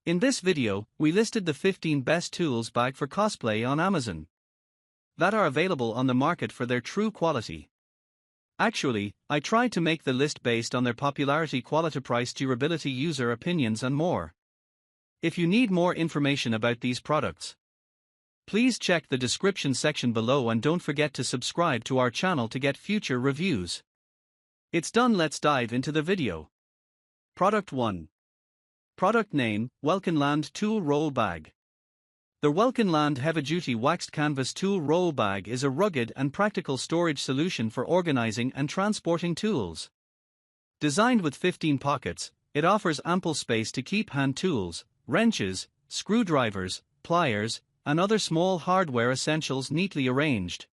In this video, we listed the 15 best tools bag for cosplay on Amazon that are available on the market for their true quality. Actually, I tried to make the list based on their popularity, quality, price, durability, user opinions and more. If you need more information about these products, please check the description section below and don't forget to subscribe to our channel to get future reviews. It's done, let's dive into the video. Product 1. Product name, Welkenland Tool Roll Bag. The Welkenland Heavy-Duty Waxed Canvas Tool Roll Bag is a rugged and practical storage solution for organizing and transporting tools. Designed with 15 pockets, it offers ample space to keep hand tools, wrenches, screwdrivers, pliers, and other small hardware essentials neatly arranged.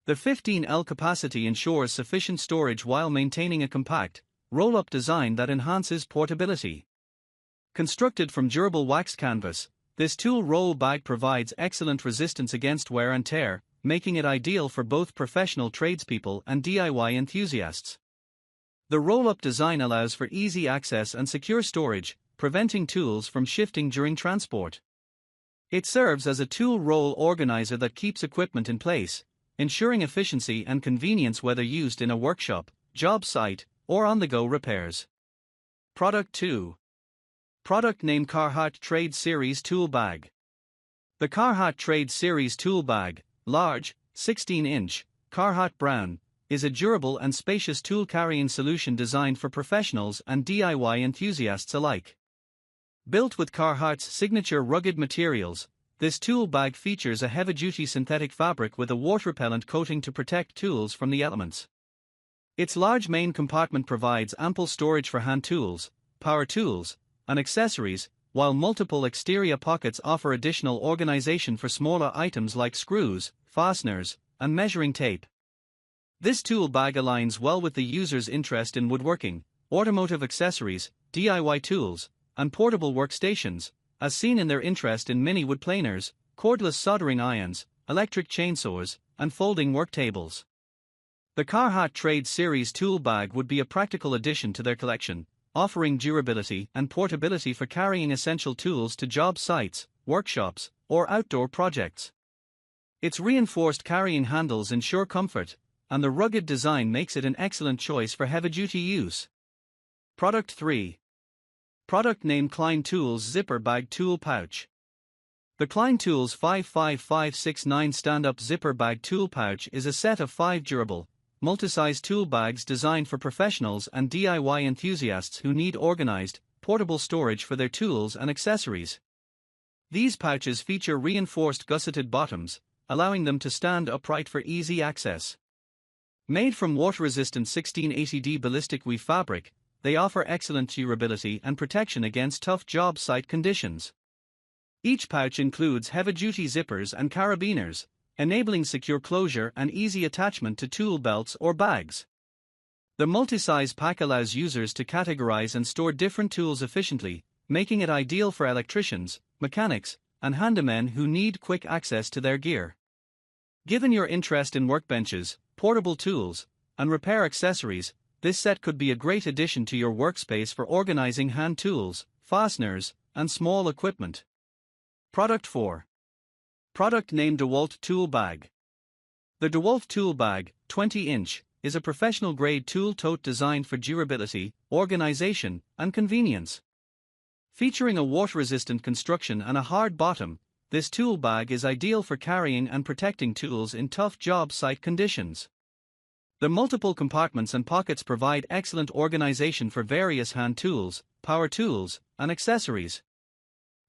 The 15L capacity ensures sufficient storage while maintaining a compact, roll-up design that enhances portability. Constructed from durable waxed canvas, this tool roll bag provides excellent resistance against wear and tear, making it ideal for both professional tradespeople and DIY enthusiasts. The roll-up design allows for easy access and secure storage, preventing tools from shifting during transport. It serves as a tool roll organizer that keeps equipment in place, ensuring efficiency and convenience whether used in a workshop, job site, or on-the-go repairs. Product 2. Product name, Carhartt Trade Series Tool Bag. The Carhartt Trade Series Tool Bag, large, 16-inch, Carhartt brown, is a durable and spacious tool carrying solution designed for professionals and DIY enthusiasts alike. Built with Carhartt's signature rugged materials, this tool bag features a heavy-duty synthetic fabric with a water-repellent coating to protect tools from the elements. Its large main compartment provides ample storage for hand tools, power tools, and accessories, while multiple exterior pockets offer additional organization for smaller items like screws, fasteners, and measuring tape. This tool bag aligns well with the user's interest in woodworking, automotive accessories, DIY tools, and portable workstations, as seen in their interest in mini wood planers, cordless soldering irons, electric chainsaws, and folding work tables. The Carhartt Trade Series Tool Bag would be a practical addition to their collection, offering durability and portability for carrying essential tools to job sites, workshops, or outdoor projects. Its reinforced carrying handles ensure comfort, and the rugged design makes it an excellent choice for heavy-duty use. Product 3. Product name, Klein Tools Zipper Bag Tool Pouch. The Klein Tools 55569 Stand-Up Zipper Bag Tool Pouch is a set of 5 durable, multi-size tool bags designed for professionals and DIY enthusiasts who need organized, portable storage for their tools and accessories. These pouches feature reinforced gusseted bottoms, allowing them to stand upright for easy access. Made from water-resistant 1680D ballistic weave fabric, they offer excellent durability and protection against tough job site conditions. Each pouch includes heavy-duty zippers and carabiners, enabling secure closure and easy attachment to tool belts or bags. The multi-size pack allows users to categorize and store different tools efficiently, making it ideal for electricians, mechanics, and handymen who need quick access to their gear. Given your interest in workbenches, portable tools, and repair accessories, this set could be a great addition to your workspace for organizing hand tools, fasteners, and small equipment. Product 4. Product name, DeWalt Tool Bag. The DeWalt Tool Bag, 20-inch, is a professional-grade tool tote designed for durability, organization, and convenience. Featuring a water-resistant construction and a hard bottom, this tool bag is ideal for carrying and protecting tools in tough job site conditions. The multiple compartments and pockets provide excellent organization for various hand tools, power tools, and accessories.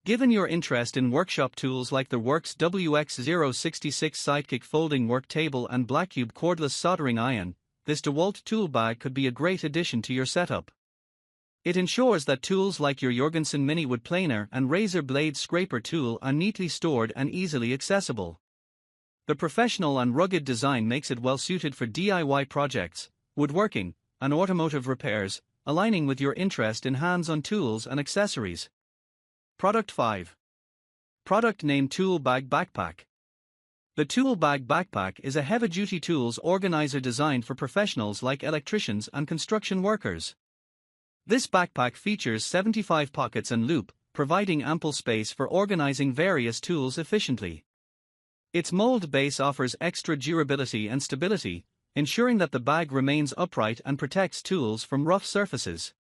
Given your interest in workshop tools like the Works WX066 Sidekick folding work table and Blackcube cordless soldering iron, this DeWalt tool bag could be a great addition to your setup. It ensures that tools like your Jorgensen mini wood planer and razor blade scraper tool are neatly stored and easily accessible. The professional and rugged design makes it well suited for DIY projects, woodworking, and automotive repairs, aligning with your interest in hands-on tools and accessories. Product 5. Product name, Tool Bag Backpack. The Tool Bag Backpack is a heavy-duty tools organizer designed for professionals like electricians and construction workers. This backpack features 75 pockets and loop, providing ample space for organizing various tools efficiently. Its mold base offers extra durability and stability, ensuring that the bag remains upright and protects tools from rough surfaces.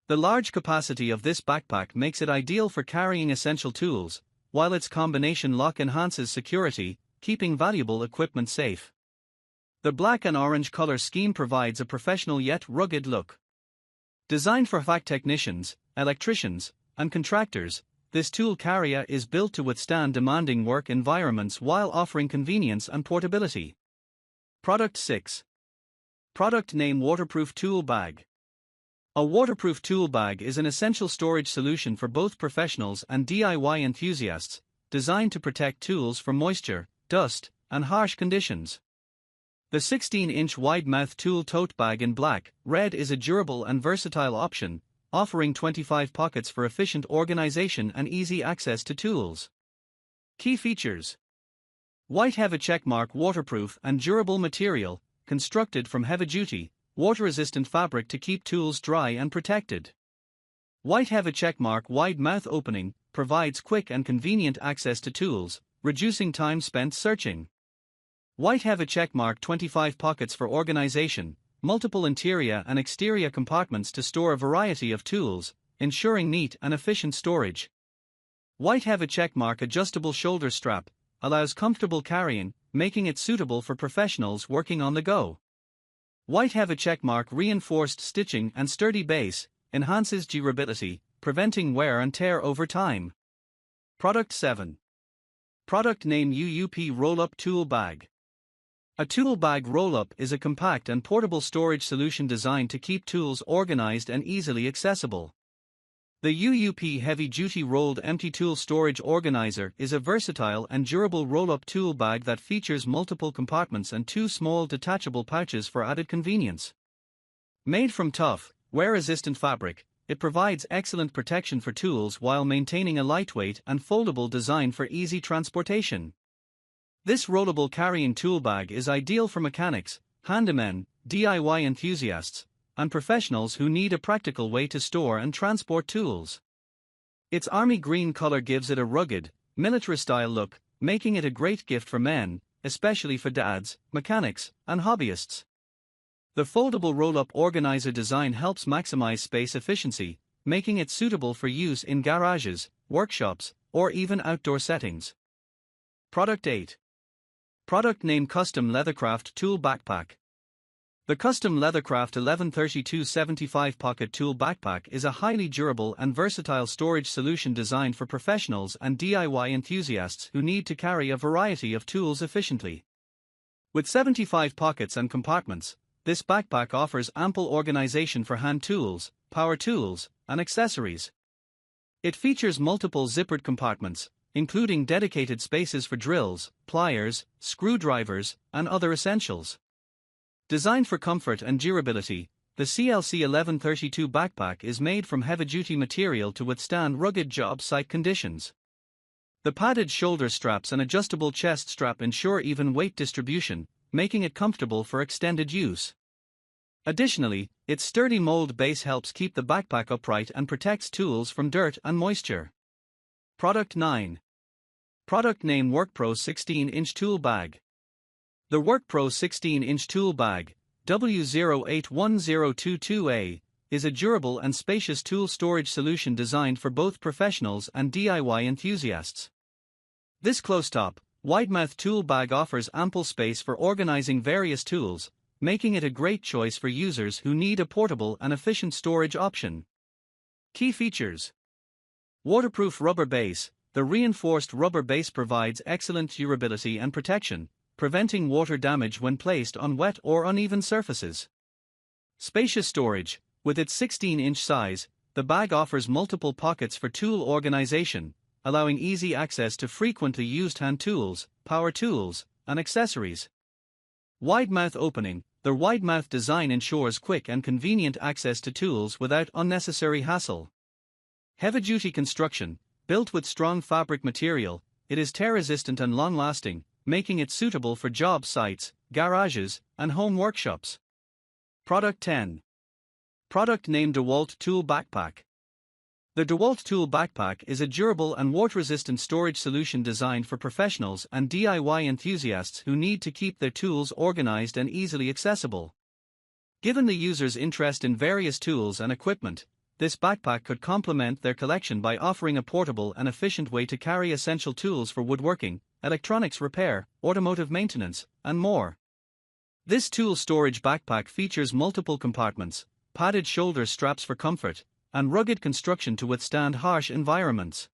The large capacity of this backpack makes it ideal for carrying essential tools, while its combination lock enhances security, keeping valuable equipment safe. The black and orange color scheme provides a professional yet rugged look. Designed for HVAC technicians, electricians, and contractors, this tool carrier is built to withstand demanding work environments while offering convenience and portability. Product 6. Product name: Waterproof Tool Bag. A waterproof tool bag is an essential storage solution for both professionals and DIY enthusiasts, designed to protect tools from moisture, dust, and harsh conditions. The 16-inch wide-mouth tool tote bag in black, red is a durable and versatile option, offering 25 pockets for efficient organization and easy access to tools. Key features: white heavy checkmark waterproof and durable material, constructed from heavy-duty, water-resistant fabric to keep tools dry and protected. White heavy checkmark wide mouth opening provides quick and convenient access to tools, reducing time spent searching. White heavy checkmark 25 pockets for organization, multiple interior and exterior compartments to store a variety of tools, ensuring neat and efficient storage. White heavy checkmark adjustable shoulder strap allows comfortable carrying, making it suitable for professionals working on the go. White heavy checkmark reinforced stitching and sturdy base enhances durability, preventing wear and tear over time. Product 7. Product name: UUP Roll-Up Tool Bag. A tool bag roll-up is a compact and portable storage solution designed to keep tools organized and easily accessible. The UUP Heavy Duty Rolled Empty Tool Storage Organizer is a versatile and durable roll-up tool bag that features multiple compartments and 2 small detachable pouches for added convenience. Made from tough, wear-resistant fabric, it provides excellent protection for tools while maintaining a lightweight and foldable design for easy transportation. This rollable carrying tool bag is ideal for mechanics, handymen, DIY enthusiasts, and professionals who need a practical way to store and transport tools. Its army green color gives it a rugged, military-style look, making it a great gift for men, especially for dads, mechanics, and hobbyists. The foldable roll-up organizer design helps maximize space efficiency, making it suitable for use in garages, workshops, or even outdoor settings. Product 8. Product name: Custom Leathercraft Tool Backpack. The Custom Leathercraft 1132 75 Pocket Tool Backpack is a highly durable and versatile storage solution designed for professionals and DIY enthusiasts who need to carry a variety of tools efficiently. With 75 pockets and compartments, this backpack offers ample organization for hand tools, power tools, and accessories. It features multiple zippered compartments, including dedicated spaces for drills, pliers, screwdrivers, and other essentials. Designed for comfort and durability, the CLC 1132 backpack is made from heavy-duty material to withstand rugged job site conditions. The padded shoulder straps and adjustable chest strap ensure even weight distribution, making it comfortable for extended use. Additionally, its sturdy mold base helps keep the backpack upright and protects tools from dirt and moisture. Product 9. Product name: WorkPro 16-inch Tool Bag. The WorkPro 16-inch Tool Bag, W081022A, is a durable and spacious tool storage solution designed for both professionals and DIY enthusiasts. This close-top, wide-mouth tool bag offers ample space for organizing various tools, making it a great choice for users who need a portable and efficient storage option. Key features: waterproof rubber base. The reinforced rubber base provides excellent durability and protection, preventing water damage when placed on wet or uneven surfaces. Spacious storage. With its 16-inch size, the bag offers multiple pockets for tool organization, allowing easy access to frequently used hand tools, power tools, and accessories. Wide mouth opening. The wide mouth design ensures quick and convenient access to tools without unnecessary hassle. Heavy-duty construction. Built with strong fabric material, it is tear-resistant and long-lasting, making it suitable for job sites, garages, and home workshops. Product 10. Product name: DeWalt Tool Backpack. The DeWalt Tool Backpack is a durable and water-resistant storage solution designed for professionals and DIY enthusiasts who need to keep their tools organized and easily accessible. Given the user's interest in various tools and equipment, this backpack could complement their collection by offering a portable and efficient way to carry essential tools for woodworking, electronics repair, automotive maintenance, and more. This tool storage backpack features multiple compartments, padded shoulder straps for comfort, and rugged construction to withstand harsh environments.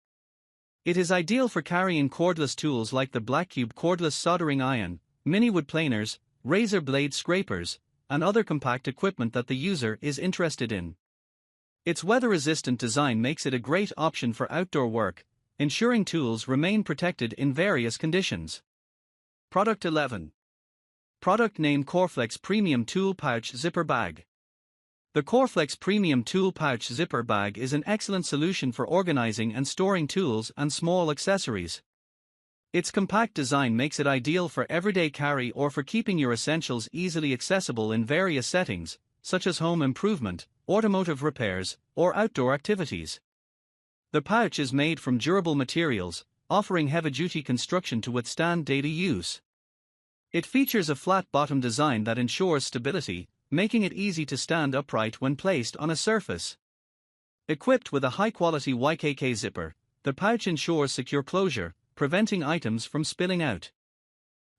It is ideal for carrying cordless tools like the Blackcube cordless soldering iron, mini wood planers, razor blade scrapers, and other compact equipment that the user is interested in. Its weather-resistant design makes it a great option for outdoor work, ensuring tools remain protected in various conditions. Product 11. Product name Coreflex Premium Tool Pouch Zipper Bag. The Coreflex Premium Tool Pouch Zipper Bag is an excellent solution for organizing and storing tools and small accessories. Its compact design makes it ideal for everyday carry or for keeping your essentials easily accessible in various settings, such as home improvement, automotive repairs, or outdoor activities. The pouch is made from durable materials, offering heavy-duty construction to withstand daily use. It features a flat bottom design that ensures stability, making it easy to stand upright when placed on a surface. Equipped with a high-quality YKK zipper, the pouch ensures secure closure, preventing items from spilling out.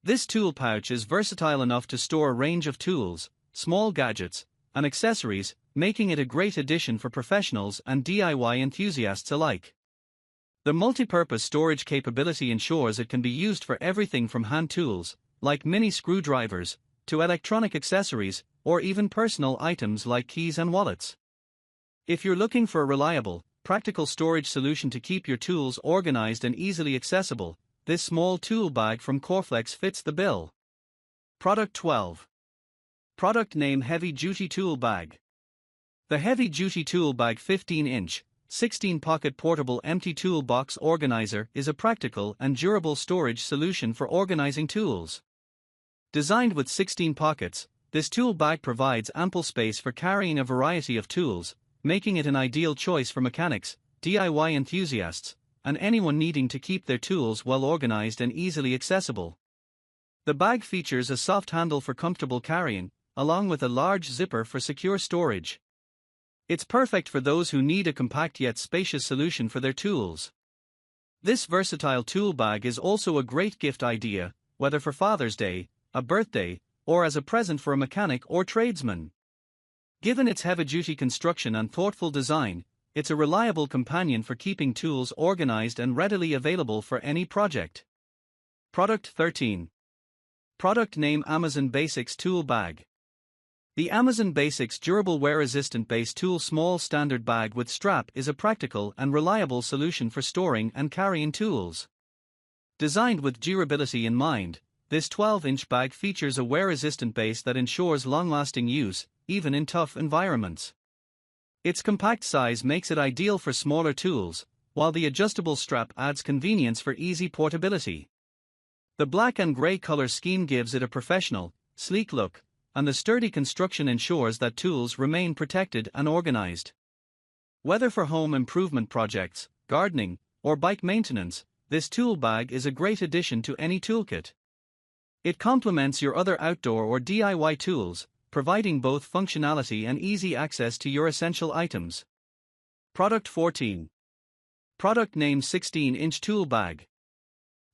This tool pouch is versatile enough to store a range of tools, small gadgets, and accessories, making it a great addition for professionals and DIY enthusiasts alike. The multi-purpose storage capability ensures it can be used for everything from hand tools, like mini screwdrivers, to electronic accessories, or even personal items like keys and wallets. If you're looking for a reliable, practical storage solution to keep your tools organized and easily accessible, this small tool bag from Coreflex fits the bill. Product 12. Product name Heavy Duty Tool Bag. The Heavy Duty Tool Bag 15-inch, 16-pocket portable empty tool box organizer is a practical and durable storage solution for organizing tools. Designed with 16 pockets, this tool bag provides ample space for carrying a variety of tools, making it an ideal choice for mechanics, DIY enthusiasts, and anyone needing to keep their tools well organized and easily accessible. The bag features a soft handle for comfortable carrying, along with a large zipper for secure storage. It's perfect for those who need a compact yet spacious solution for their tools. This versatile tool bag is also a great gift idea, whether for Father's Day, a birthday, or as a present for a mechanic or tradesman. Given its heavy-duty construction and thoughtful design, it's a reliable companion for keeping tools organized and readily available for any project. Product 13. Product name Amazon Basics Tool Bag. The Amazon Basics Durable Wear-Resistant Base Tool Small Standard Bag with Strap is a practical and reliable solution for storing and carrying tools. Designed with durability in mind, this 12-inch bag features a wear-resistant base that ensures long-lasting use, even in tough environments. Its compact size makes it ideal for smaller tools, while the adjustable strap adds convenience for easy portability. The black and gray color scheme gives it a professional, sleek look, and the sturdy construction ensures that tools remain protected and organized. Whether for home improvement projects, gardening, or bike maintenance, this tool bag is a great addition to any toolkit. It complements your other outdoor or DIY tools, providing both functionality and easy access to your essential items. Product 14. Product name 16-inch Tool Bag.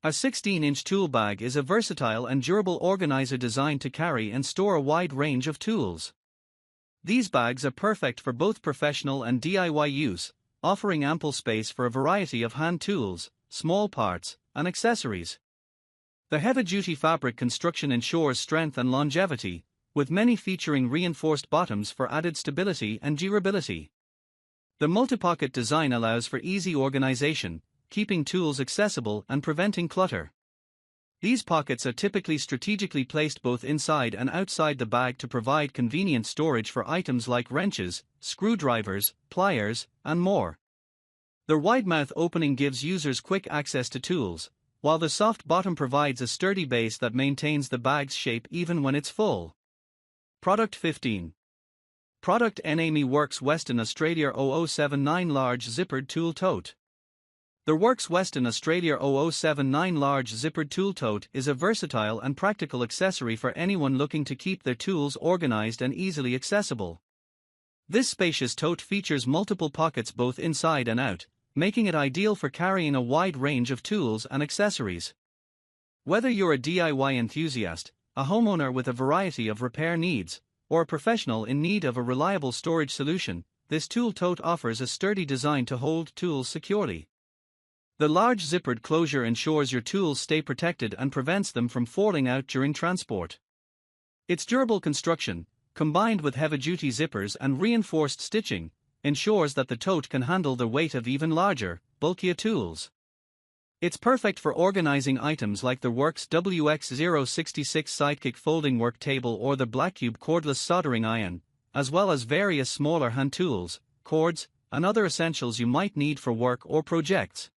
A 16-inch tool bag is a versatile and durable organizer designed to carry and store a wide range of tools. These bags are perfect for both professional and DIY use, offering ample space for a variety of hand tools, small parts, and accessories. The heavy-duty fabric construction ensures strength and longevity, with many featuring reinforced bottoms for added stability and durability. The multi-pocket design allows for easy organization, keeping tools accessible and preventing clutter. These pockets are typically strategically placed both inside and outside the bag to provide convenient storage for items like wrenches, screwdrivers, pliers, and more. The wide mouth opening gives users quick access to tools, while the soft bottom provides a sturdy base that maintains the bag's shape even when it's full. Product 15. Product NAME Works Western Australia 0079 Large Zippered Tool Tote. The Works Western Australia 0079 Large Zippered Tool Tote is a versatile and practical accessory for anyone looking to keep their tools organized and easily accessible. This spacious tote features multiple pockets both inside and out, making it ideal for carrying a wide range of tools and accessories. Whether you're a DIY enthusiast, a homeowner with a variety of repair needs, or a professional in need of a reliable storage solution, this tool tote offers a sturdy design to hold tools securely. The large zippered closure ensures your tools stay protected and prevents them from falling out during transport. Its durable construction, combined with heavy-duty zippers and reinforced stitching, ensures that the tote can handle the weight of even larger, bulkier tools. It's perfect for organizing items like the Works WX066 Sidekick folding work table or the Blackcube cordless soldering iron, as well as various smaller hand tools, cords, and other essentials you might need for work or projects.